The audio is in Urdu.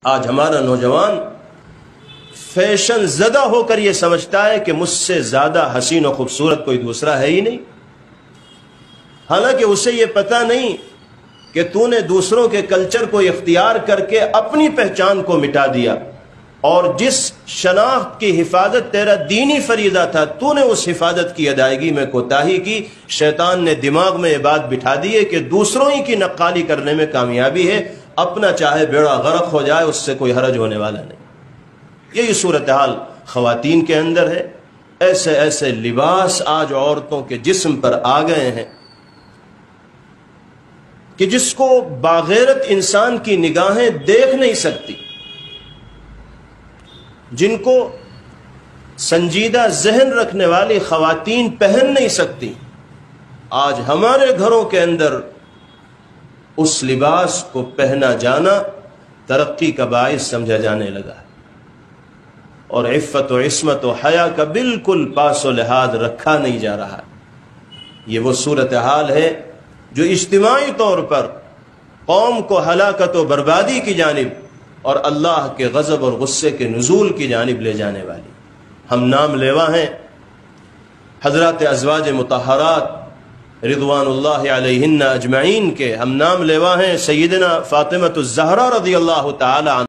آج ہمارا نوجوان فیشن زدہ ہو کر یہ سمجھتا ہے کہ مجھ سے زیادہ حسین و خوبصورت کوئی دوسرا ہے ہی نہیں، حالانکہ اسے یہ پتہ نہیں کہ تو نے دوسروں کے کلچر کو اختیار کر کے اپنی پہچان کو مٹا دیا، اور جس شناخت کی حفاظت تیرا دینی فریضہ تھا تو نے اس حفاظت کی ادائیگی میں کوتاہی کی۔ شیطان نے دماغ میں یہ بات بٹھا دی ہے کہ دوسروں ہی کی نقالی کرنے میں کامیابی ہے، اپنا چاہے بیڑا غرق ہو جائے اس سے کوئی حرج ہونے والا نہیں۔ یہی صورتحال خواتین کے اندر ہے۔ ایسے ایسے لباس آج عورتوں کے جسم پر آ گئے ہیں کہ جس کو باغیرت انسان کی نگاہیں دیکھ نہیں سکتی، جن کو سنجیدہ ذہن رکھنے والی خواتین پہن نہیں سکتی۔ آج ہمارے گھروں کے اندر اس لباس کو پہنا جانا ترقی کا باعث سمجھا جانے لگا ہے، اور عفت و عصمت و حیا کا بالکل پاس و لحاظ رکھا نہیں جا رہا ہے۔ یہ وہ صورتحال ہے جو اجتماعی طور پر قوم کو ہلاکت و بربادی کی جانب اور اللہ کے غضب اور غصے کے نزول کی جانب لے جانے والی۔ ہم نام لیوا ہیں حضرات ازواج مطہرات رضوان اللہ علیہن اجمعین کے، ہم نام لیوا ہیں سیدنا فاطمہ الزہرا رضی اللہ تعالی عنہ۔